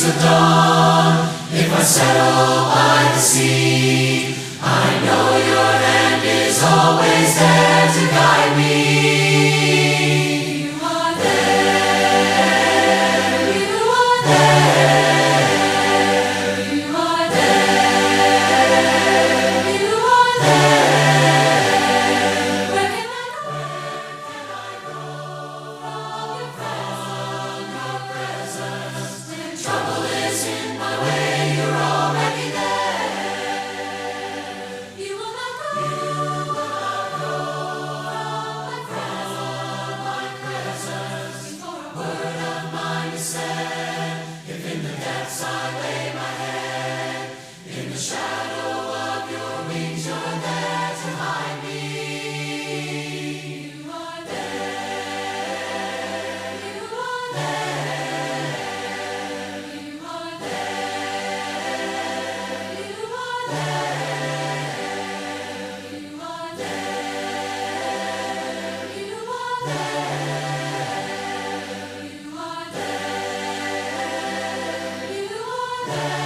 breaks of dawn. If I settle by the sea, I know your hand is always there to guide me. You are there, you are there, you are there, you are there. Where can I go from your presence? When trouble is in my way, you're already there. You will not go from my presence. Before a word of mine is said, if in the depths I lay my head, in the shadow of your wings you're there to hide me. You are there, you are there, you are there, you are there, you are there, you are there, you are there, you are there.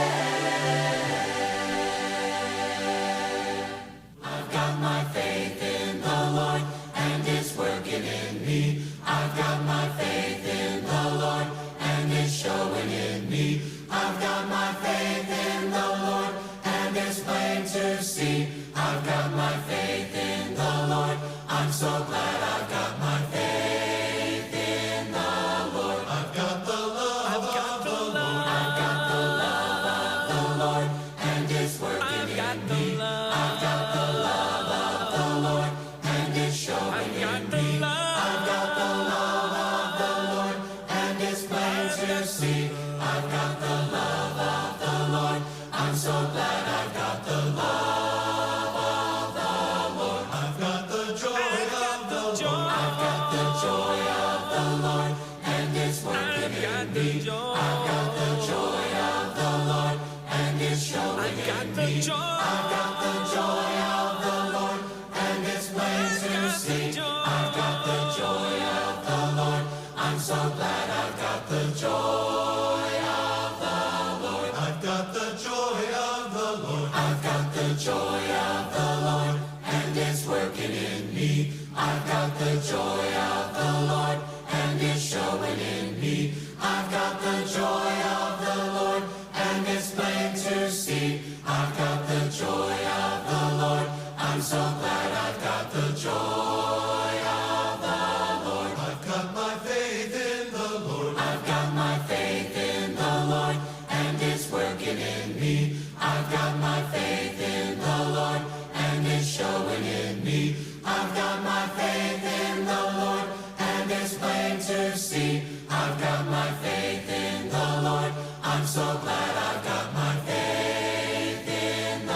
I've got my faith in the Lord, and it's working in me. I've got my faith in the Lord, and it's showing in me. I've got my faith in the Lord, and it's plain to see. I've got my faith in the Lord. I'm so glad I've got my faith in the Lord. I've got the love of the Lord. I've got the love of the Lord, and it's working in me. I've got the love of the Lord, and it's showing in me. I've got the love of the Lord, and it's plain to see. I've got the love of the Lord. I'm so glad I've got the love of the Lord. I've got the joy of the Lord. I've got the joy of the Lord, and it's working in me. I've got the joy of the Lord, and it's showing in me. I've got the joy of the Lord, and it's plain to see. I've got the joy of the Lord. I'm so glad I've got the joy of the Lord. I've got the joy of the Lord. I've got the joy of the Lord, and it's working in me. I've got the joy of the Lord, and it's showing in me. I've got the joy of the Lord, and it's plain to see. I've got the joy of the Lord. I'm so glad I've got the joy of the Lord. I've got my faith in the Lord. I've got my faith in the Lord, and it's working in me. I've got my faith in the Lord, and it's showing in me. I've got my faith in the Lord, and it's plain to see. I've got my faith in the Lord. I'm so glad I've got my faith in the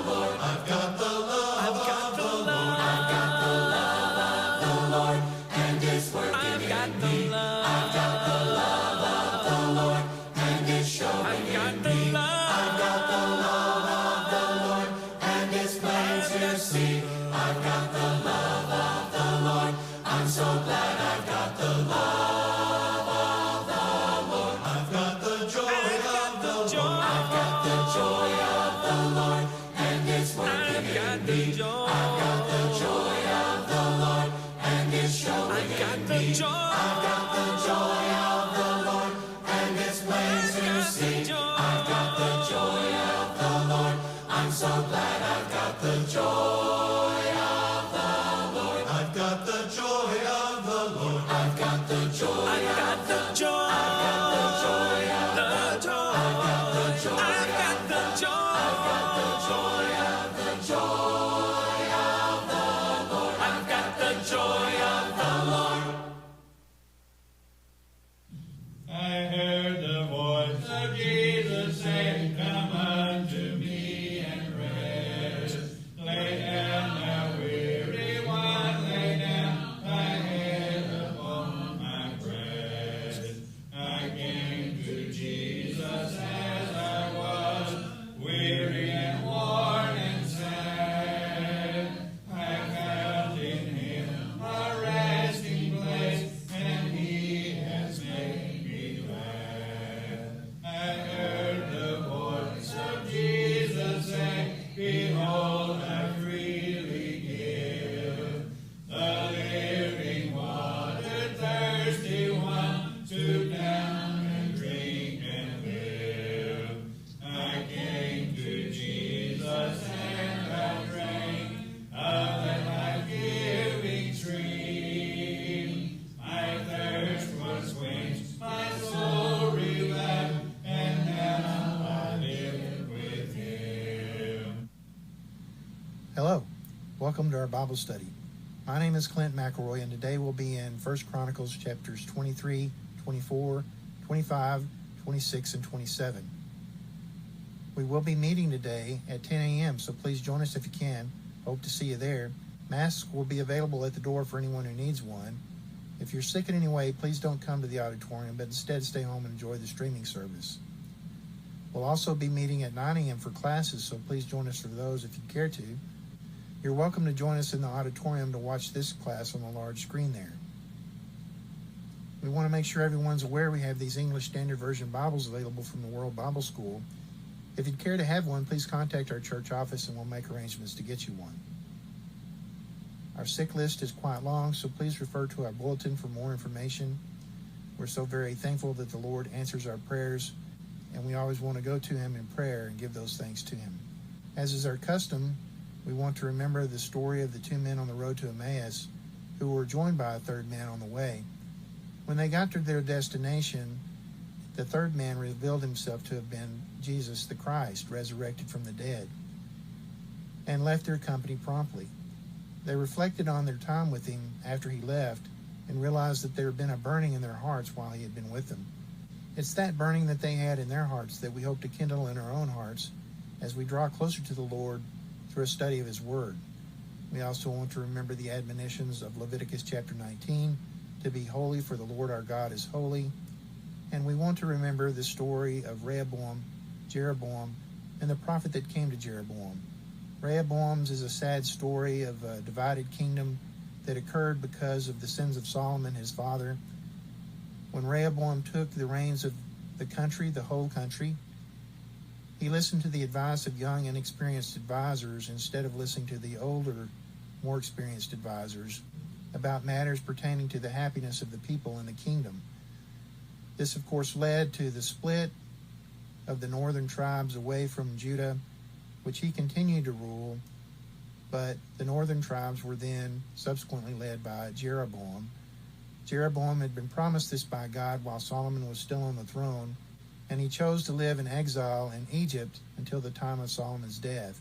Lord. I've got the love of the Lord. I've got the love of the Lord, and it's working in me. I've got the love of the Lord, and it's showing in me. I've got the love of the Lord, and it's plain to see. I've got the love of the Lord. I'm so glad I've got the love of the Lord. I've got the joy of the Lord. I've got the joy of the Lord, and it's working in me. I've got the joy of the Lord, and it's showing in me. I've got the joy of the Lord, and it's plain to see. I've got the joy of the Lord. I'm so glad I've got the joy of the Lord. I've got the joy of the Lord. I've got the joy of the Lord. I've got the joy of the Lord. I've got the joy of the Lord. I've got the joy of the Lord. I've got the joy of the Lord. I heard the voice of Jesus say, "Come unto me and rest. Lay down thy weary one, lay down thy head upon my breast." I came to Jesus as I was, weary and worn and sad. I found in him a resting place, and he has made me glad. Welcome to our Bible study. My name is Clint McElroy, and today we'll be in 1 Chronicles chapters 23, 24, 25, 26, and 27. We will be meeting today at 10 a.m., so please join us if you can. Hope to see you there. Masks will be available at the door for anyone who needs one. If you're sick in any way, please don't come to the auditorium, but instead stay home and enjoy the streaming service. We'll also be meeting at 9 a.m. for classes, so please join us for those if you care to. You're welcome to join us in the auditorium to watch this class on the large screen there. We want to make sure everyone's aware we have these English Standard Version Bibles available from the World Bible School. If you'd care to have one, please contact our church office and we'll make arrangements to get you one. Our sick list is quite long, so please refer to our bulletin for more information. We're so very thankful that the Lord answers our prayers, and we always want to go to Him in prayer and give those thanks to Him. As is our custom, we want to remember the story of the two men on the road to Emmaus who were joined by a third man on the way. When they got to their destination, the third man revealed himself to have been Jesus the Christ, resurrected from the dead, and left their company promptly. They reflected on their time with him after he left and realized that there had been a burning in their hearts while he had been with them. It's that burning that they had in their hearts that we hope to kindle in our own hearts as we draw closer to the Lord through a study of His Word. We also want to remember the admonitions of Leviticus chapter 19, to be holy for the Lord our God is holy. And we want to remember the story of Rehoboam, Jeroboam, and the prophet that came to Jeroboam. Rehoboam's is a sad story of a divided kingdom that occurred because of the sins of Solomon, his father. When Rehoboam took the reins of the country, the whole country, he listened to the advice of young, inexperienced advisors instead of listening to the older, more experienced advisors about matters pertaining to the happiness of the people in the kingdom. This, of course, led to the split of the northern tribes away from Judah, which he continued to rule, but the northern tribes were then subsequently led by Jeroboam. Jeroboam had been promised this by God while Solomon was still on the throne, and he chose to live in exile in Egypt until the time of Solomon's death.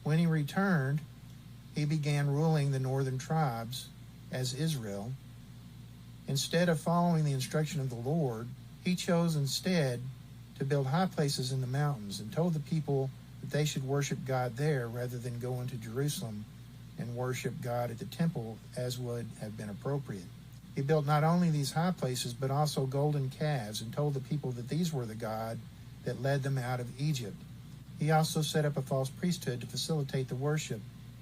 When he returned, he began ruling the northern tribes as Israel. Instead of following the instruction of the Lord, he chose instead to build high places in the mountains and told the people that they should worship God there rather than go into Jerusalem and worship God at the temple as would have been appropriate. He built not only these high places but also golden calves and told the people that these were the God that led them out of Egypt. He also set up a false priesthood to facilitate the worship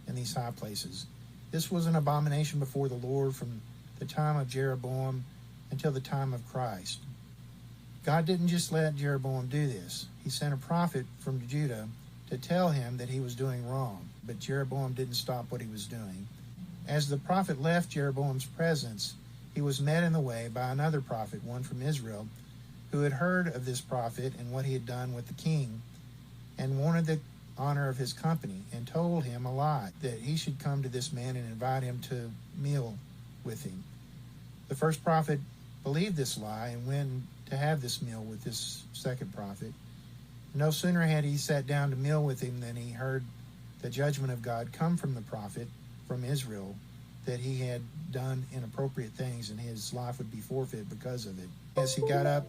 in these high places. This was an abomination before the Lord from the time of Jeroboam until the time of Christ. God didn't just let Jeroboam do this. He sent a prophet from Judah to tell him that he was doing wrong, but Jeroboam didn't stop what he was doing. As the prophet left Jeroboam's presence, he was met in the way by another prophet, one from Israel, who had heard of this prophet and what he had done with the king, and wanted the honor of his company, and told him a lie, that he should come to this man and invite him to meal with him. The first prophet believed this lie and went to have this meal with this second prophet. No sooner had he sat down to meal with him than he heard the judgment of God come from the prophet from Israel, that he had done inappropriate things and his life would be forfeit because of it. As he got up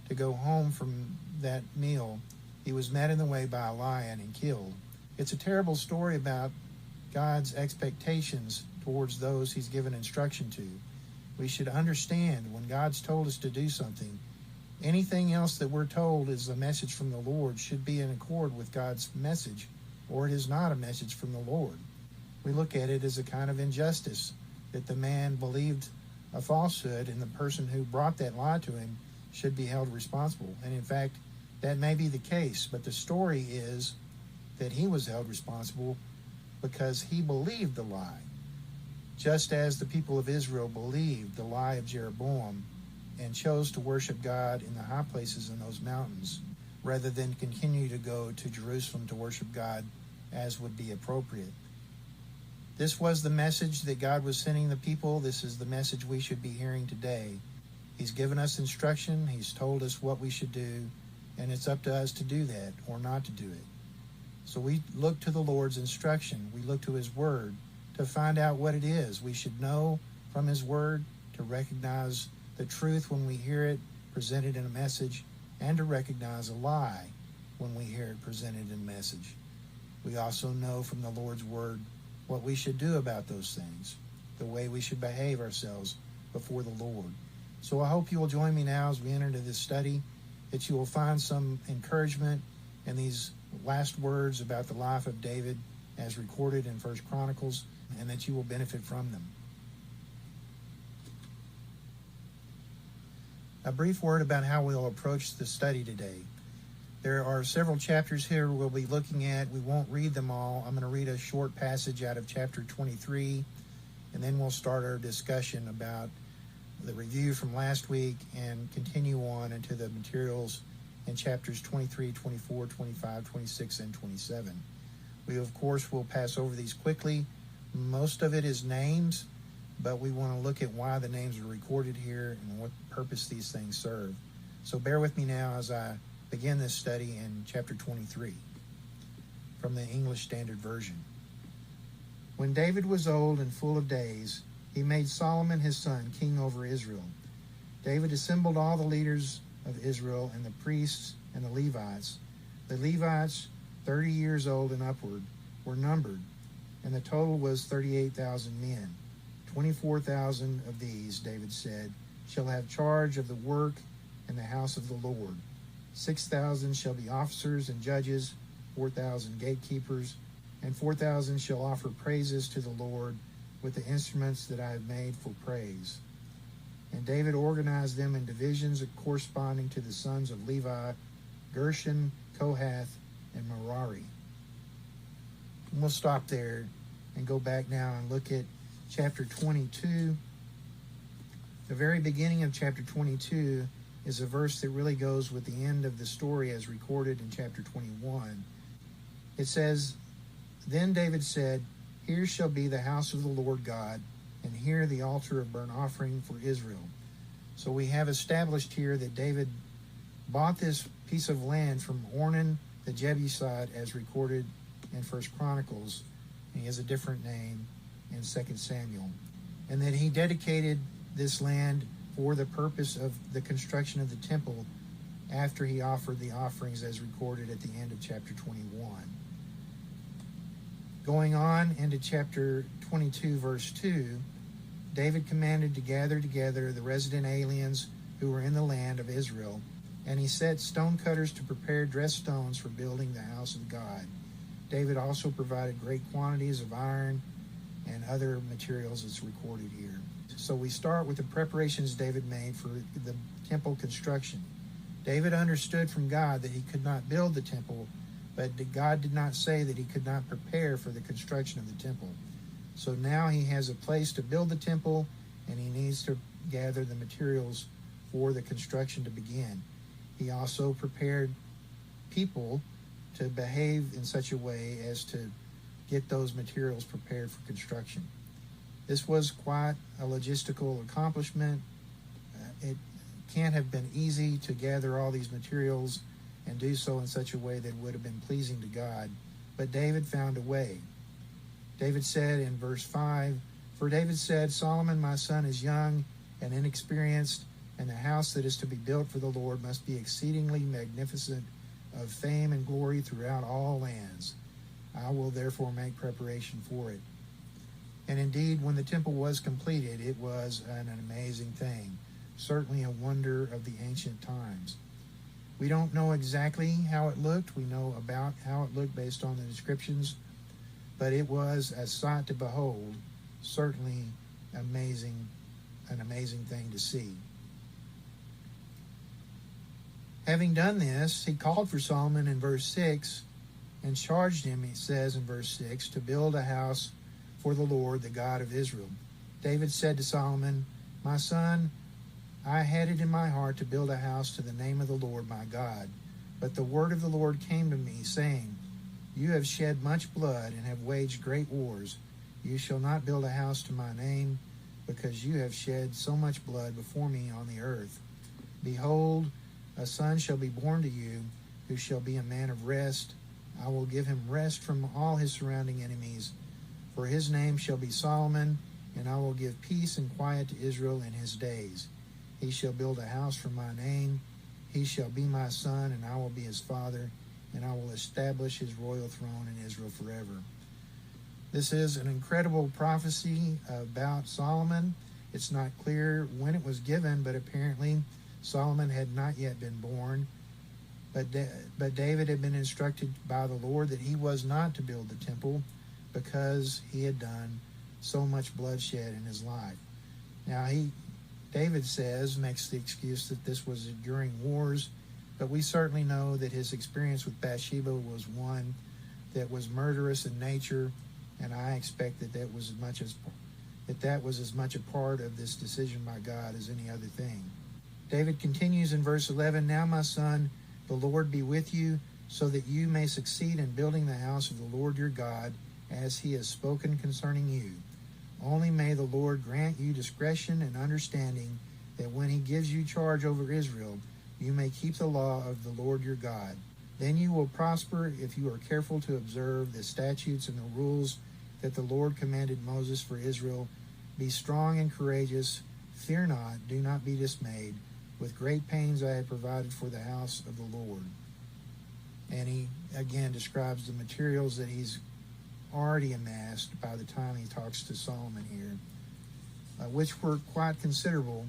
to go home from that meal, he was met in the way by a lion and killed. It's a terrible story about God's expectations towards those He's given instruction to. We should understand when God's told us to do something, anything else that we're told is a message from the Lord should be in accord with God's message, or it is not a message from the Lord. We look at it as a kind of injustice that the man believed a falsehood and the person who brought that lie to him should be held responsible. And in fact, that may be the case, but the story is that he was held responsible because he believed the lie, just as the people of Israel believed the lie of Jeroboam and chose to worship God in the high places in those mountains rather than continue to go to Jerusalem to worship God as would be appropriate. This was the message that God was sending the people. This is the message we should be hearing today. He's given us instruction. He's told us what we should do, and it's up to us to do that or not to do it. So we look to the Lord's instruction. We look to His Word to find out what it is. We should know from his word to recognize the truth when we hear it presented in a message, and to recognize a lie when we hear it presented in a message. We also know from the Lord's word what we should do about those things, the way we should behave ourselves before the Lord. So I hope you will join me now as we enter into this study, that you will find some encouragement in these last words about the life of David as recorded in 1 Chronicles, and that you will benefit from them. A brief word about how we'll approach the study today. There are several chapters here we'll be looking at. We won't read them all. I'm going to read a short passage out of chapter 23, and then we'll start our discussion about the review from last week and continue on into the materials in chapters 23, 24, 25, 26, and 27. We, of course, will pass over these quickly. Most of it is names, but we want to look at why the names are recorded here and what purpose these things serve. So bear with me now as I begin this study in chapter 23 from the English Standard Version. When David was old and full of days, he made Solomon his son king over Israel. David assembled all the leaders of Israel and the priests and the Levites. The Levites, 30 years old and upward, were numbered, and the total was 38,000 men. 24,000 of these, David said, shall have charge of the work in the house of the Lord. 6,000 shall be officers and judges, 4,000 gatekeepers, and 4,000 shall offer praises to the Lord with the instruments that I have made for praise. And David organized them in divisions corresponding to the sons of Levi, Gershon, Kohath, and Merari. And we'll stop there and go back now and look at chapter 22. The very beginning of chapter 22 is a verse that really goes with the end of the story as recorded in chapter 21. It says, Then David said, Here shall be the house of the Lord God, and here the altar of burnt offering for Israel. So we have established here that David bought this piece of land from Ornan the Jebusite as recorded in 1 Chronicles. He has a different name in 2 Samuel. And that he dedicated this land for the purpose of the construction of the temple after he offered the offerings as recorded at the end of chapter 21. Going on into chapter 22, verse 2, David commanded to gather together the resident aliens who were in the land of Israel, and he set stonecutters to prepare dressed stones for building the house of God. David also provided great quantities of iron and other materials as recorded here. So we start with the preparations David made for the temple construction. David understood from God that he could not build the temple, but God did not say that he could not prepare for the construction of the temple. So now he has a place to build the temple, and he needs to gather the materials for the construction to begin. He also prepared people to behave in such a way as to get those materials prepared for construction. This was quite a logistical accomplishment. It can't have been easy to gather all these materials and do so in such a way that would have been pleasing to God. But David found a way. David said in verse 5, For David said, Solomon my son is young and inexperienced, and the house that is to be built for the Lord must be exceedingly magnificent, of fame and glory throughout all lands. I will therefore make preparation for it. And indeed, when the temple was completed, it was an amazing thing, certainly a wonder of the ancient times. We don't know exactly how it looked. We know about how it looked based on the descriptions, but it was a sight to behold, certainly amazing, an amazing thing to see. Having done this, he called for Solomon in verse 6 and charged him, he says in verse 6, to build a house for the Lord, the God of Israel. David said to Solomon, My son, I had it in my heart to build a house to the name of the Lord my God. But the word of the Lord came to me, saying, You have shed much blood and have waged great wars. You shall not build a house to my name, because you have shed so much blood before me on the earth. Behold, a son shall be born to you, who shall be a man of rest. I will give him rest from all his surrounding enemies. For his name shall be Solomon, and I will give peace and quiet to Israel in his days. He shall build a house for my name. He shall be my son, and I will be his father, and I will establish his royal throne in Israel forever. This is an incredible prophecy about Solomon. It's not clear when it was given, but apparently Solomon had not yet been born. But David had been instructed by the Lord that he was not to build the temple because he had done so much bloodshed in his life. Now, David makes the excuse that this was during wars, but we certainly know that his experience with Bathsheba was one that was murderous in nature, and I expect that was as much a part of this decision by God as any other thing. David continues in verse 11, Now, my son, the Lord be with you, so that you may succeed in building the house of the Lord your God, as he has spoken concerning you. Only may the Lord grant you discretion and understanding, that when he gives you charge over Israel, you may keep the law of the Lord your God. Then you will prosper if you are careful to observe the statutes and the rules that the Lord commanded Moses for Israel. Be strong and courageous. Fear not, do not be dismayed. With great pains I have provided for the house of the Lord. And he again describes the materials that he's already amassed by the time he talks to Solomon here, which were quite considerable.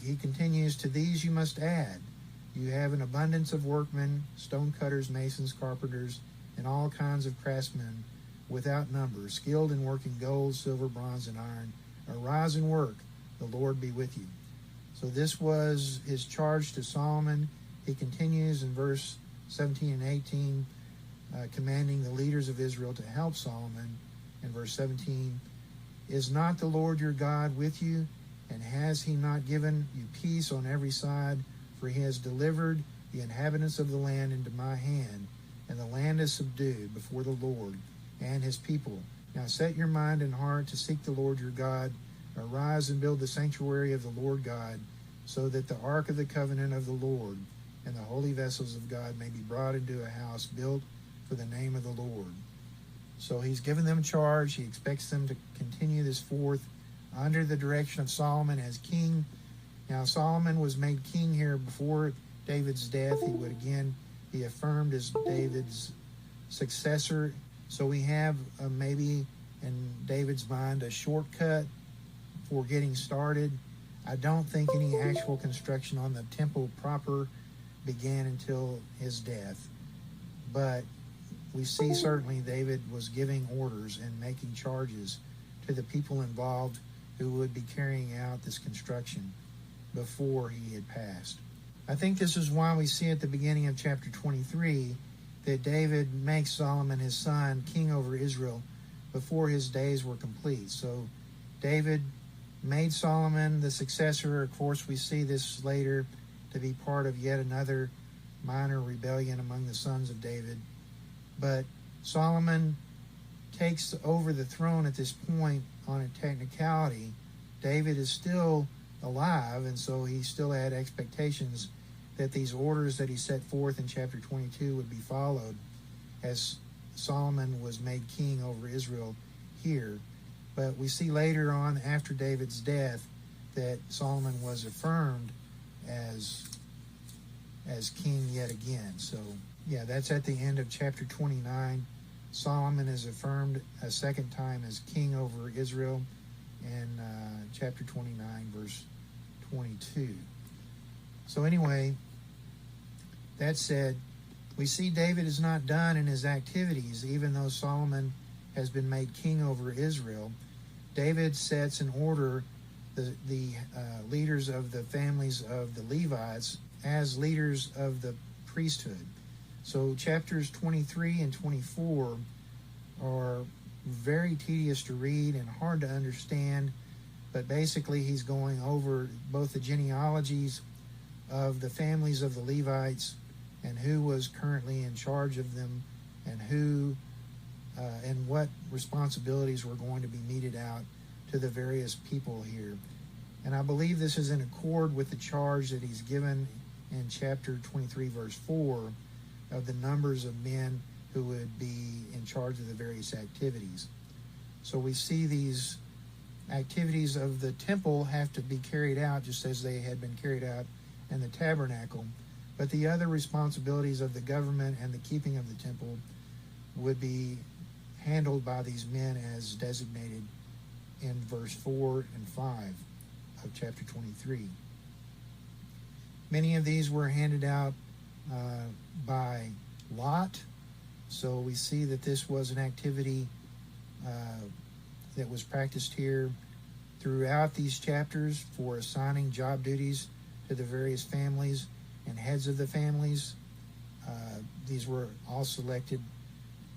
He continues, To these you must add, you have an abundance of workmen, stone cutters, masons, carpenters, and all kinds of craftsmen without number, skilled in working gold, silver, bronze, and iron. Arise and work, the Lord be with you. So this was his charge to Solomon. He continues in verse 17 and 18, commanding the leaders of Israel to help Solomon. In verse 17, Is not the Lord your God with you? And has he not given you peace on every side? For he has delivered the inhabitants of the land into my hand, and the land is subdued before the Lord and his people. Now set your mind and heart to seek the Lord your God. Arise and build the sanctuary of the Lord God, so that the ark of the covenant of the Lord and the holy vessels of God may be brought into a house built for the name of the Lord. So he's given them charge. He expects them to continue this forth under the direction of Solomon as king. Now, Solomon was made king here before David's death. He would again be affirmed as David's successor. So we have maybe in David's mind a shortcut for getting started. I don't think any actual construction on the temple proper began until his death. But we see certainly David was giving orders and making charges to the people involved who would be carrying out this construction before he had passed. I think this is why we see at the beginning of chapter 23 that David makes Solomon his son king over Israel before his days were complete. So David made Solomon the successor. Of course, we see this later to be part of yet another minor rebellion among the sons of David. But Solomon takes over the throne at this point on a technicality. David is still alive, and so he still had expectations that these orders that he set forth in chapter 22 would be followed as Solomon was made king over Israel here. But we see later on, after David's death, that Solomon was affirmed as king yet again. So, yeah, that's at the end of chapter 29. Solomon is affirmed a second time as king over Israel in chapter 29, verse 22. So anyway, that said, we see David is not done in his activities, even though Solomon has been made king over Israel. David sets in order the leaders of the families of the Levites as leaders of the priesthood. So chapters 23 and 24 are very tedious to read and hard to understand, but basically he's going over both the genealogies of the families of the Levites and who was currently in charge of them and who and what responsibilities were going to be meted out to the various people here. And I believe this is in accord with the charge that he's given in chapter 23, verse 4, of the numbers of men who would be in charge of the various activities. So we see these activities of the temple have to be carried out just as they had been carried out in the tabernacle. But the other responsibilities of the government and the keeping of the temple would be handled by these men as designated in verse 4 and 5 of chapter 23. Many of these were handed out by lot. So we see that this was an activity that was practiced here throughout these chapters for assigning job duties to the various families and heads of the families. These were all selected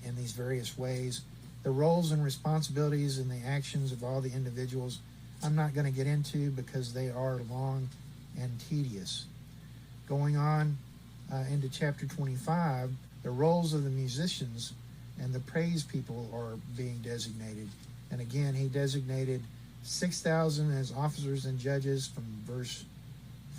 in these various ways. The roles and responsibilities and the actions of all the individuals I'm not going to get into because they are long and tedious. Going on into chapter 25, the roles of the musicians and the praise people are being designated. And again, he designated 6,000 as officers and judges from verse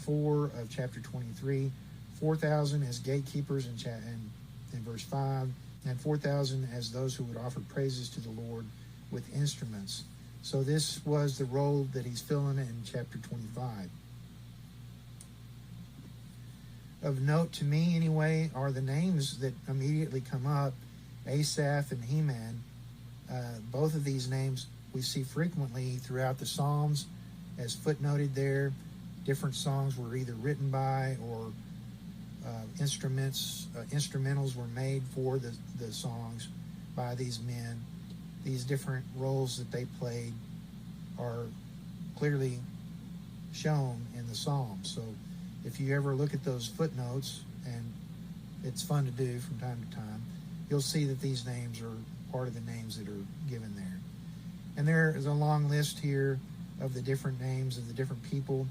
4 of chapter 23, 4,000 as gatekeepers in verse 5, and 4,000 as those who would offer praises to the Lord with instruments. So this was the role that he's filling in chapter 25. Of note to me, anyway, are the names that immediately come up, Asaph and Heman. Both of these names we see frequently throughout the Psalms, as footnoted there. Different songs were either written by or instrumentals were made for the songs by these men. These different roles that they played are clearly shown in the Psalms. So if you ever look at those footnotes, and it's fun to do from time to time, you'll see that these names are part of the names that are given there. And there is a long list here of the different names of the different people.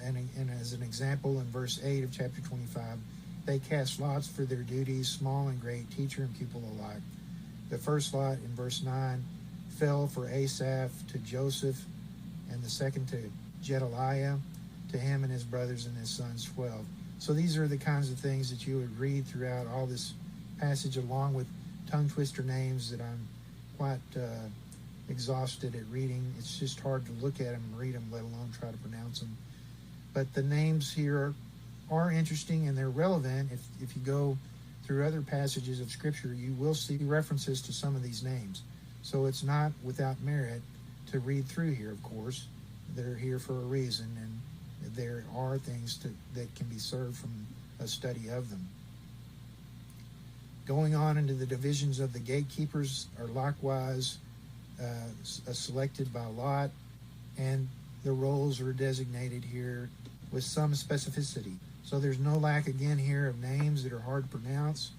And as an example, in verse 8 of chapter 25, they cast lots for their duties, small and great, teacher and pupil alike. The first lot in verse 9 fell for Asaph to Joseph, and the second to Gedaliah, to him and his brothers and his sons 12. So these are the kinds of things that you would read throughout all this passage, along with tongue twister names that I'm quite exhausted at reading. It's just hard to look at them and read them, let alone try to pronounce them. But the names here are interesting and they're relevant. If you go through other passages of Scripture, you will see references to some of these names. So it's not without merit to read through here, of course. They're here for a reason, and there are things that can be served from a study of them. Going on into the divisions of the gatekeepers are likewise selected by lot, and the roles are designated here with some specificity. So there's no lack again here of names that are hard to pronounce,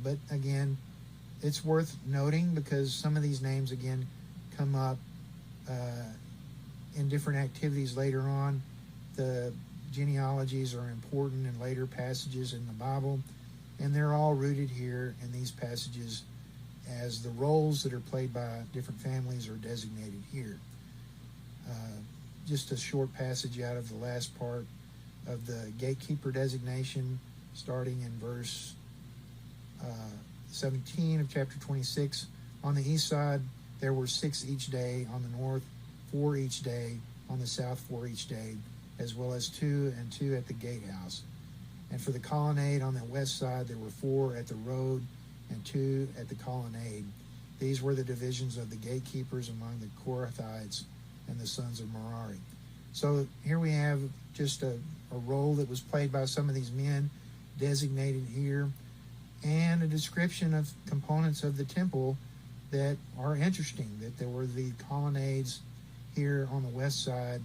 but again, it's worth noting because some of these names again come up in different activities later on. The genealogies are important in later passages in the Bible, and they're all rooted here in these passages as the roles that are played by different families are designated here. Just a short passage out of the last part of the gatekeeper designation, starting in verse 17 of chapter 26. On the east side, there were 6 each day. On the north, 4 each day. On the south, 4 each day, as well as 2 and 2 at the gatehouse. And for the colonnade on the west side, there were 4 at the road and 2 at the colonnade. These were the divisions of the gatekeepers among the Korathites and the sons of Merari. So here we have just a role that was played by some of these men designated here, and a description of components of the temple that are interesting, that there were the colonnades here on the west side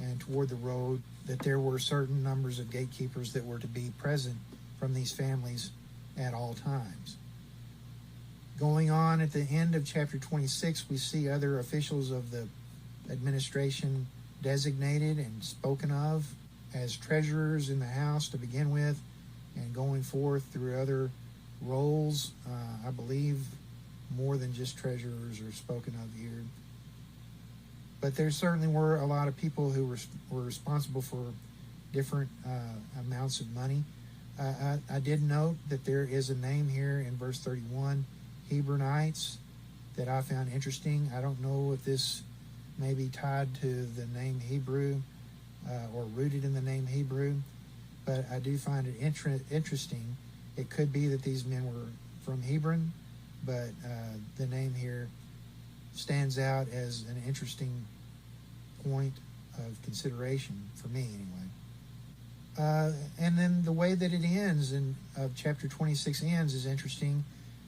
and toward the road, that there were certain numbers of gatekeepers that were to be present from these families at all times. Going on at the end of chapter 26, we see other officials of the administration designated and spoken of as treasurers in the house to begin with, and going forth through other roles. I believe more than just treasurers are spoken of here. But there certainly were a lot of people who were responsible for different amounts of money. I did note that there is a name here in verse 31, Hebronites, that I found interesting. I don't know if this may be tied to the name Hebrew or rooted in the name Hebrew, but I do find it interesting. It could be that these men were from Hebron, but the name here stands out as an interesting point of consideration for me anyway. And then the way that it ends in chapter 26 ends is interesting,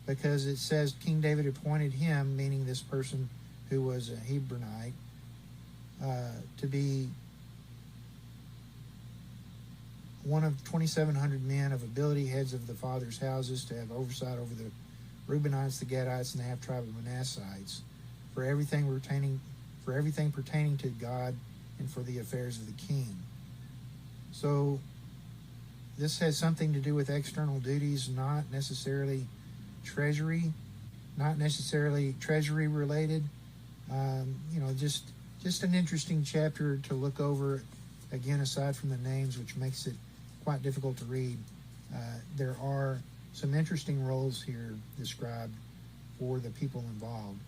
because it says King David appointed him, meaning this person who was a Hebronite, to be one of 2,700 men of ability, heads of the fathers' houses, to have oversight over the Reubenites, the Gadites, and the half-tribe of Manassites, for everything pertaining to God and for the affairs of the king. So this has something to do with external duties, not necessarily treasury related. Just an interesting chapter to look over. Again, aside from the names, which makes it quite difficult to read, there are some interesting roles here described for the people involved.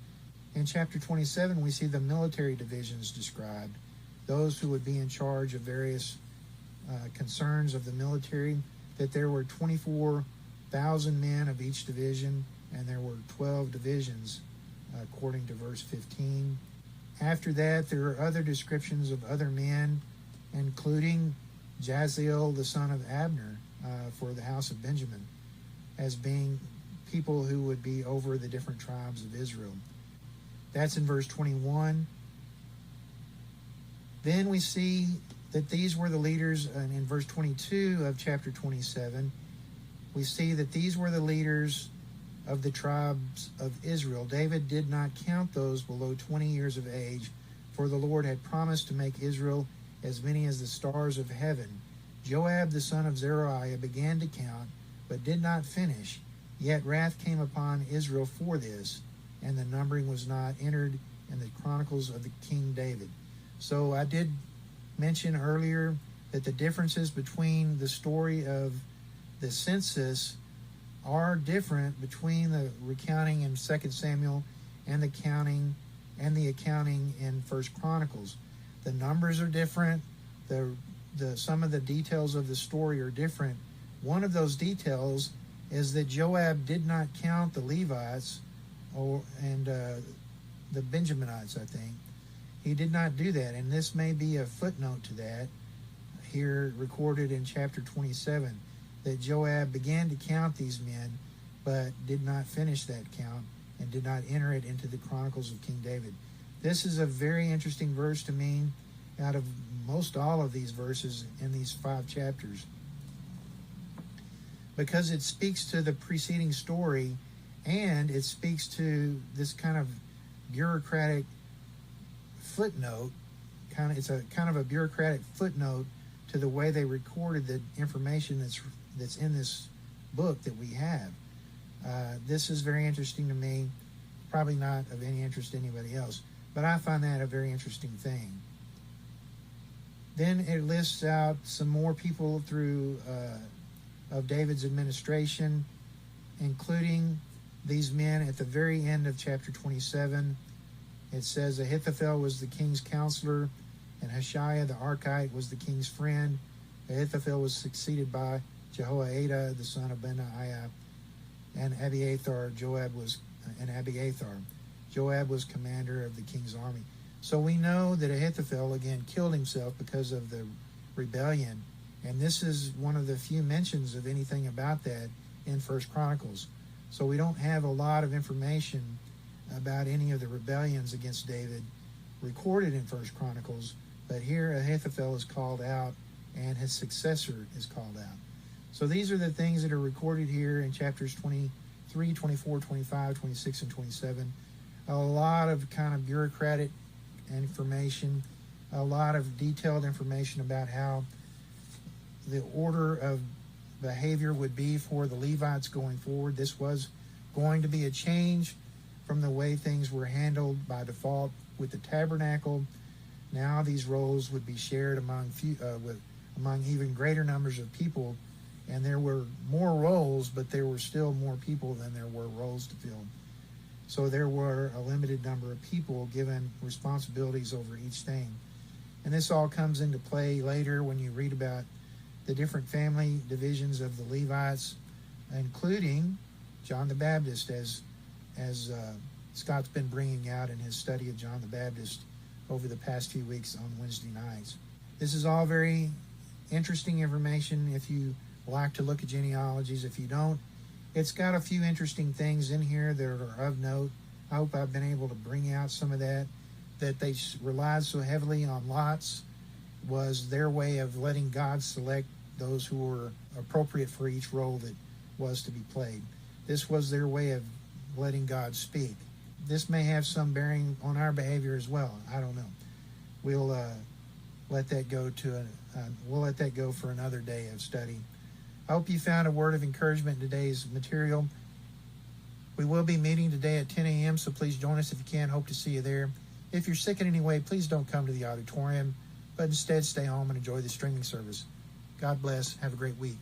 In chapter 27, we see the military divisions described, those who would be in charge of various concerns of the military, that there were 24,000 men of each division, and there were 12 divisions, according to verse 15. After that, there are other descriptions of other men, including Jaziel, the son of Abner, for the house of Benjamin, as being people who would be over the different tribes of Israel. That's in verse 21. Then we see that these were the leaders, and in verse 22 of chapter 27, we see that these were the leaders of the tribes of Israel. David did not count those below 20 years of age, for the Lord had promised to make Israel as many as the stars of heaven. Joab, the son of Zeruiah, began to count, but did not finish. Yet wrath came upon Israel for this, and the numbering was not entered in the Chronicles of the King David. So I did mention earlier that the differences between the story of the census are different between the recounting in 2 Samuel and the accounting in 1 Chronicles. The numbers are different. Some of the details of the story are different. One of those details is that Joab did not count the Levites and the Benjaminites, I think. He did not do that, and this may be a footnote to that here recorded in chapter 27, that Joab began to count these men, but did not finish that count and did not enter it into the Chronicles of King David. This is a very interesting verse to me out of most all of these verses in these 5 chapters, because it speaks to the preceding story, and it speaks to this kind of bureaucratic footnote. It's a kind of a bureaucratic footnote to the way they recorded the information that's in this book that we have. This is very interesting to me. Probably not of any interest to anybody else, but I find that a very interesting thing. Then it lists out some more people through of David's administration, including these men at the very end of chapter 27. It says Ahithophel was the king's counselor, and Hushai the Archite was the king's friend. Ahithophel was succeeded by Jehoiada, the son of Benaiah, and Abiathar. Joab was commander of the king's army. So we know that Ahithophel, again, killed himself because of the rebellion, and this is one of the few mentions of anything about that in 1 Chronicles. So we don't have a lot of information about any of the rebellions against David recorded in 1 Chronicles, but here Ahithophel is called out and his successor is called out. So these are the things that are recorded here in chapters 23, 24, 25, 26, and 27. A lot of kind of bureaucratic information, a lot of detailed information about how the order of behavior would be for the Levites going forward. This was going to be a change from the way things were handled by default with the tabernacle. Now these roles would be shared among even greater numbers of people, and there were more roles, but there were still more people than there were roles to fill. So there were a limited number of people given responsibilities over each thing. And this all comes into play later when you read about the different family divisions of the Levites, including John the Baptist, as Scott's been bringing out in his study of John the Baptist over the past few weeks on Wednesday nights. This is all very interesting information if you like to look at genealogies. If you don't, it's got a few interesting things in here that are of note. I hope I've been able to bring out some of that they relied so heavily on lots was their way of letting God select those who were appropriate for each role that was to be played. This was their way of letting God speak. This may have some bearing on our behavior as well. I don't know. We'll let that go for another day of study. I hope you found a word of encouragement in today's material. We will be meeting today at 10 a.m., so please join us if you can. Hope to see you there. If you're sick in any way, please don't come to the auditorium, but instead stay home and enjoy the streaming service. God bless. Have a great week.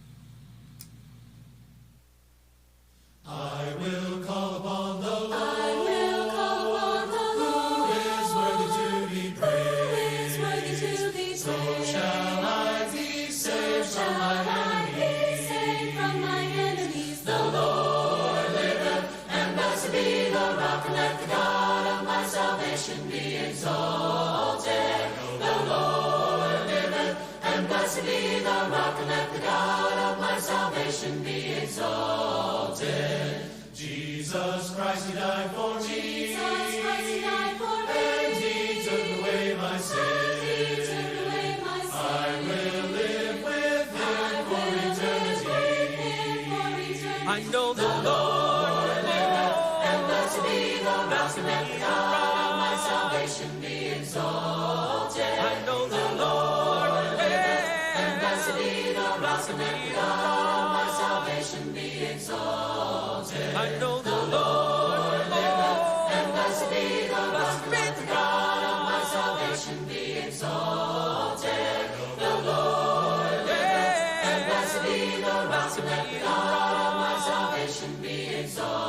I will call upon the Lord. I will call upon the Lord. Who is worthy to be praised? Who is worthy to be praised? So shall I be saved from my enemies. From my enemies. The Lord liveth, and blessed be the rock, and let the God of my salvation be exalted. The Lord liveth, and blessed be the rock, and let the God of my salvation be exalted. Jesus Christ, He died for me. Jesus Christ, He died for me. And He took away my sin. He took away my sin. I will live with Him for eternity. I know the Lord liveth, and blessed be the rock, and let the God of my salvation be exalted. I know the Lord liveth, and blessed be the rock, and let the God of my salvation be exalted. I know the Lord liveth, and blessed be the rock, and let the God of my salvation be exalted. The Lord liveth, and blessed be the rock, and let the God of my salvation be exalted.